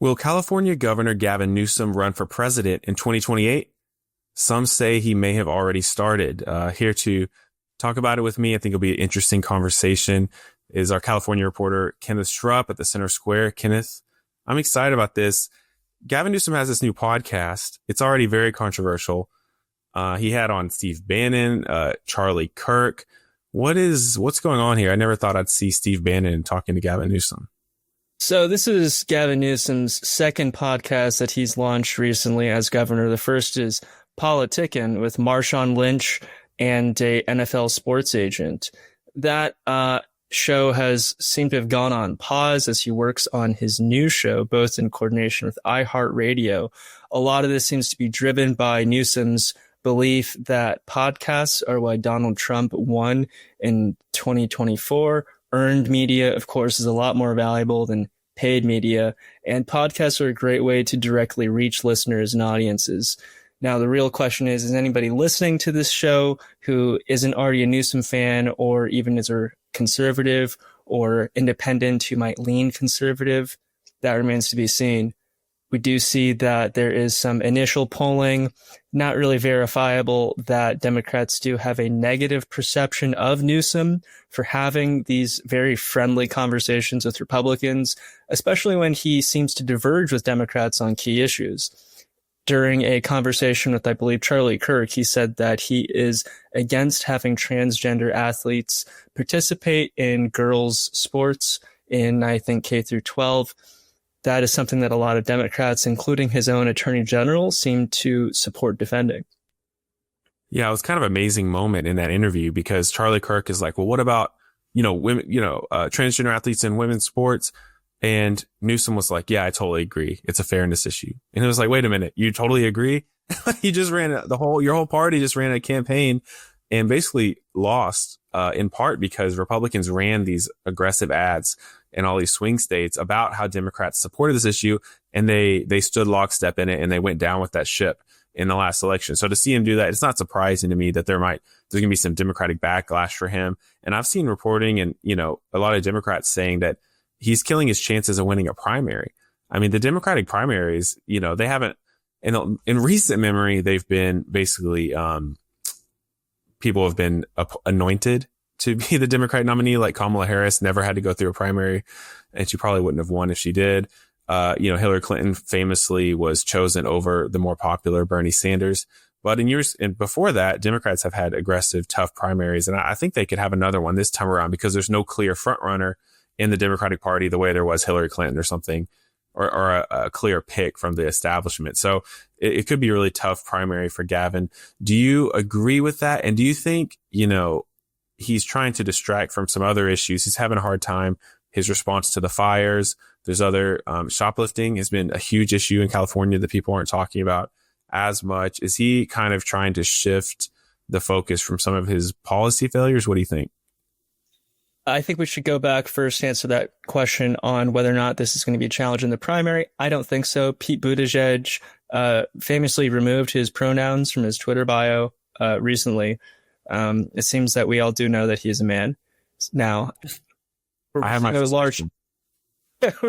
Will California Governor Gavin Newsom run for president in 2028? Some say he may have already started. Here to talk about it with me, I think it'll be an interesting conversation, is our California reporter, Kenneth Schrupp at the Center Square. Kenneth, I'm excited about this. Gavin Newsom has this new podcast. It's already very controversial. He had on Steve Bannon, Charlie Kirk. What's going on here? I never thought I'd see Steve Bannon talking to Gavin Newsom. So this is Gavin Newsom's second podcast that he's launched recently as governor. The first is Politickin' with Marshawn Lynch and a NFL sports agent. That show has seemed to have gone on pause as he works on his new show, both in coordination with iHeartRadio. A lot of this seems to be driven by Newsom's belief that podcasts are why Donald Trump won in 2024. Earned media, of course, is a lot more valuable than paid media, and podcasts are a great way to directly reach listeners and audiences. Now, the real question is anybody listening to this show who isn't already a Newsom fan or even is a conservative or independent who might lean conservative? That remains to be seen. We do see that there is some initial polling, not really verifiable, that Democrats do have a negative perception of Newsom for having these very friendly conversations with Republicans, especially when he seems to diverge with Democrats on key issues. During a conversation with, I believe, Charlie Kirk, he said that he is against having transgender athletes participate in girls' sports in, I think, K through 12. That is something that a lot of Democrats, including his own attorney general, seem to support defending. Yeah, it was kind of an amazing moment in that interview because Charlie Kirk is like, well, what about, women, transgender athletes in women's sports? And Newsom was like, yeah, I totally agree. It's a fairness issue. And it was like, wait a minute, you totally agree? You just ran your whole party just ran a campaign and basically lost, in part because Republicans ran these aggressive ads in all these swing states about how Democrats supported this issue, and they stood lockstep in it, and they went down with that ship in the last election. So to see him do that, it's not surprising to me that there's going to be some Democratic backlash for him. And I've seen reporting and, a lot of Democrats saying that he's killing his chances of winning a primary. I mean, the Democratic primaries, they haven't, in recent memory, they've been basically, people have been anointed to be the Democratic nominee, like Kamala Harris never had to go through a primary, and she probably wouldn't have won if she did. Hillary Clinton famously was chosen over the more popular Bernie Sanders. But in years and before that, Democrats have had aggressive, tough primaries. And I think they could have another one this time around because there's no clear front runner in the Democratic Party the way there was Hillary Clinton or something, or a clear pick from the establishment. So it could be a really tough primary for Gavin. Do you agree with that? And do you think, he's trying to distract from some other issues? He's having a hard time. His response to the fires. There's other shoplifting has been a huge issue in California that people aren't talking about as much. Is he kind of trying to shift the focus from some of his policy failures? What do you think? I think we should go back first to answer that question on whether or not this is going to be a challenge in the primary. I don't think so. Pete Buttigieg famously removed his pronouns from his Twitter bio recently. It seems that we all do know that he is a man. Now, we're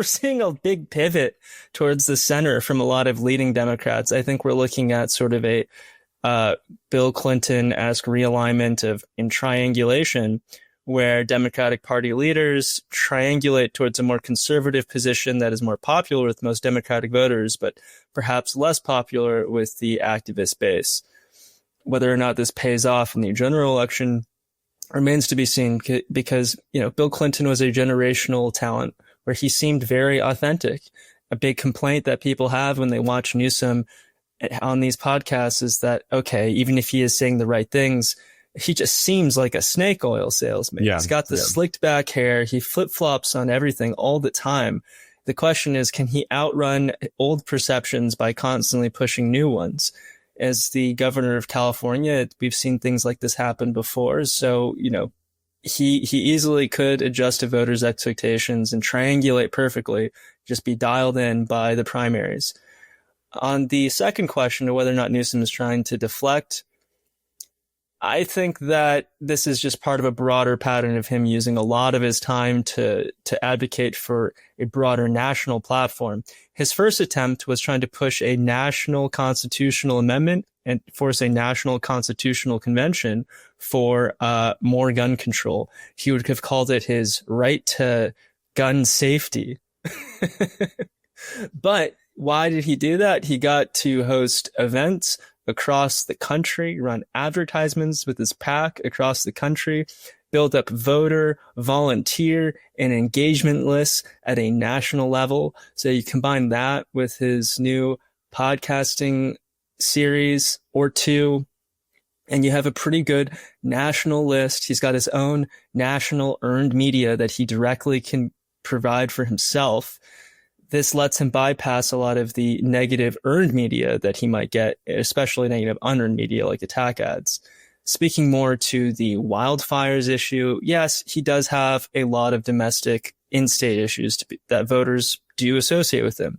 seeing a big pivot towards the center from a lot of leading Democrats. I think we're looking at sort of a Bill Clinton-esque realignment in triangulation, where Democratic Party leaders triangulate towards a more conservative position that is more popular with most Democratic voters, but perhaps less popular with the activist base. Whether or not this pays off in the general election remains to be seen because, Bill Clinton was a generational talent where he seemed very authentic. A big complaint that people have when they watch Newsom on these podcasts is that, okay, even if he is saying the right things, he just seems like a snake oil salesman. Yeah, he's got the slicked back hair. He flip-flops on everything all the time. The question is, can he outrun old perceptions by constantly pushing new ones? As the governor of California, we've seen things like this happen before. So, he easily could adjust to voters' expectations and triangulate perfectly, just be dialed in by the primaries. On the second question of whether or not Newsom is trying to deflect, I think that this is just part of a broader pattern of him using a lot of his time to advocate for a broader national platform. His first attempt was trying to push a national constitutional amendment and force a national constitutional convention for more gun control. He would have called it his right to gun safety. But why did he do that? He got to host events across the country, run advertisements with his PAC across the country, build up voter, volunteer, and engagement lists at a national level. So you combine that with his new podcasting series or two, and you have a pretty good national list. He's got his own national earned media that he directly can provide for himself. This lets him bypass a lot of the negative earned media that he might get, especially negative unearned media like attack ads. Speaking more to the wildfires issue, yes, he does have a lot of domestic in-state issues that voters do associate with him.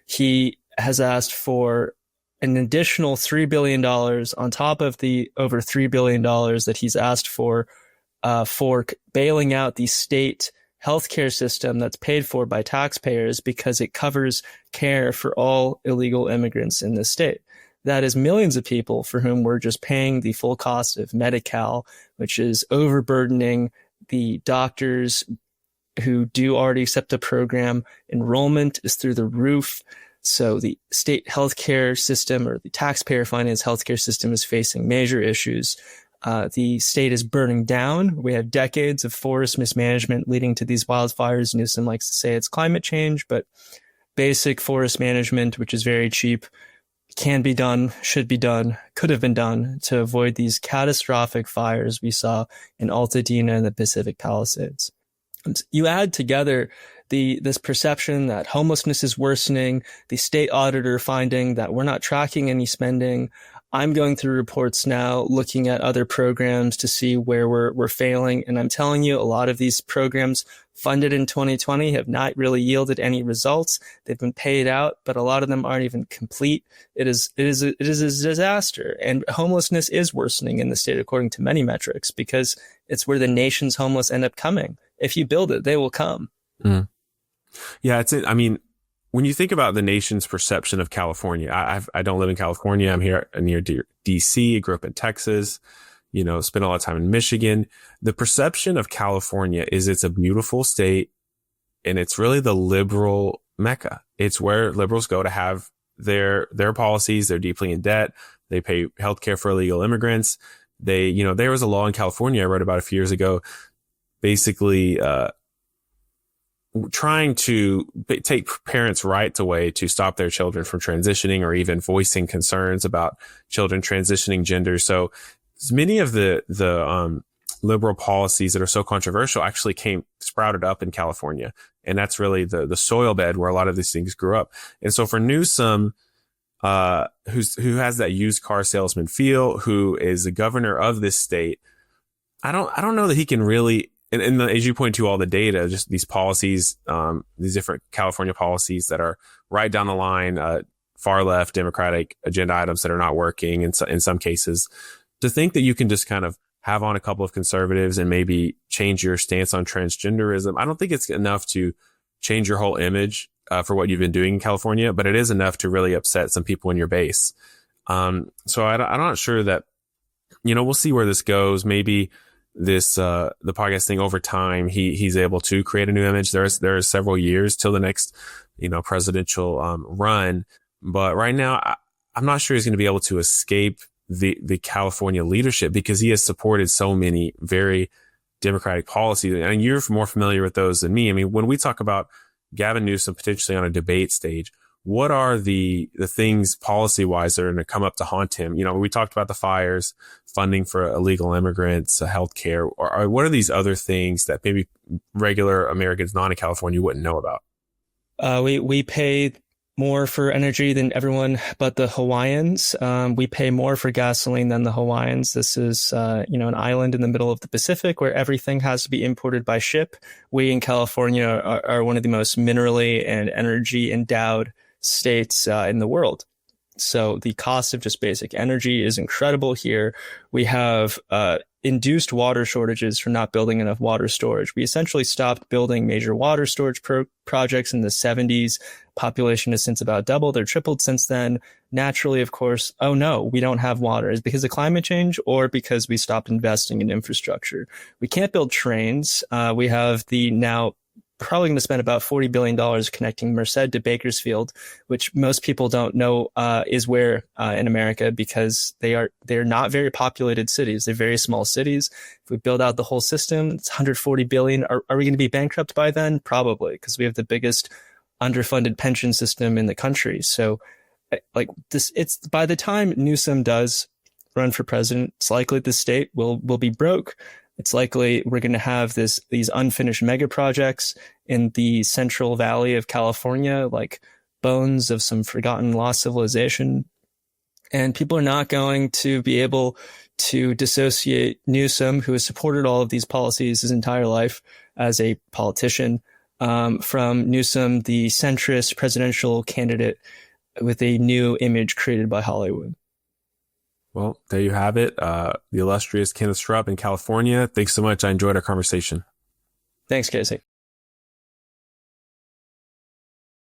He has asked for an additional $3 billion on top of the over $3 billion that he's asked for bailing out the state healthcare system that's paid for by taxpayers because it covers care for all illegal immigrants in the state. That is millions of people for whom we're just paying the full cost of Medi-Cal, which is overburdening the doctors who do already accept the program. Enrollment is through the roof. So the state healthcare system or the taxpayer financed healthcare system is facing major issues. The state is burning down. We have decades of forest mismanagement leading to these wildfires. Newsom likes to say it's climate change, but basic forest management, which is very cheap, can be done, should be done, could have been done to avoid these catastrophic fires we saw in Altadena and the Pacific Palisades. And you add together this perception that homelessness is worsening, the state auditor finding that we're not tracking any spending. I'm going through reports now, looking at other programs to see where we're failing. And I'm telling you, a lot of these programs funded in 2020 have not really yielded any results. They've been paid out, but a lot of them aren't even complete. It is a disaster. And homelessness is worsening in the state, according to many metrics, because it's where the nation's homeless end up coming. If you build it, they will come. Mm. Yeah, I mean, when you think about the nation's perception of California, I don't live in California. I'm here near DC. I grew up in Texas, spent a lot of time in Michigan. The perception of California is it's a beautiful state and it's really the liberal mecca. It's where liberals go to have their policies. They're deeply in debt. They pay healthcare for illegal immigrants. There was a law in California I wrote about a few years ago, basically, trying to take parents' rights away to stop their children from transitioning or even voicing concerns about children transitioning genders. So many of the liberal policies that are so controversial actually sprouted up in California. And that's really the soil bed where a lot of these things grew up. And so for Newsom, who has that used car salesman feel, who is the governor of this state, I don't know that he can really, and as you point to all the data, just these policies, these different California policies that are right down the line, far left Democratic agenda items that are not working in some cases, to think that you can just kind of have on a couple of conservatives and maybe change your stance on transgenderism. I don't think it's enough to change your whole image for what you've been doing in California, but it is enough to really upset some people in your base. So I'm not sure that, we'll see where this goes. Maybe the podcast thing over time, he's able to create a new image. There are several years till the next, presidential, run. But right now, I'm not sure he's going to be able to escape the California leadership because he has supported so many very Democratic policies. And you're more familiar with those than me. I mean, when we talk about Gavin Newsom potentially on a debate stage, what are the things policy wise that are going to come up to haunt him? We talked about the fires, funding for illegal immigrants, healthcare, or what are these other things that maybe regular Americans not in California wouldn't know about? We pay more for energy than everyone but the Hawaiians. We pay more for gasoline than the Hawaiians. This is, an island in the middle of the Pacific where everything has to be imported by ship. We in California are one of the most minerally and energy endowed states in the world. So the cost of just basic energy is incredible here. We have induced water shortages for not building enough water storage. We essentially stopped building major water storage projects in the 70s. Population has since about doubled or tripled since then. Naturally, of course, oh no, we don't have water. Is it because of climate change or because we stopped investing in infrastructure? We can't build trains. We have the now probably going to spend about $40 billion connecting Merced to Bakersfield, which most people don't know is where in America, because they're not very populated cities. They're very small cities. If we build out the whole system, it's $140 billion. Are we going to be bankrupt by then? Probably, because we have the biggest underfunded pension system in the country. So like this, it's by the time Newsom does run for president, it's likely the state will be broke. It's likely we're going to have these unfinished mega projects in the Central Valley of California, like bones of some forgotten lost civilization. And people are not going to be able to dissociate Newsom, who has supported all of these policies his entire life as a politician, from Newsom, the centrist presidential candidate with a new image created by Hollywood. Well, there you have it. The illustrious Kenneth Schrupp in California. Thanks so much. I enjoyed our conversation. Thanks, Casey.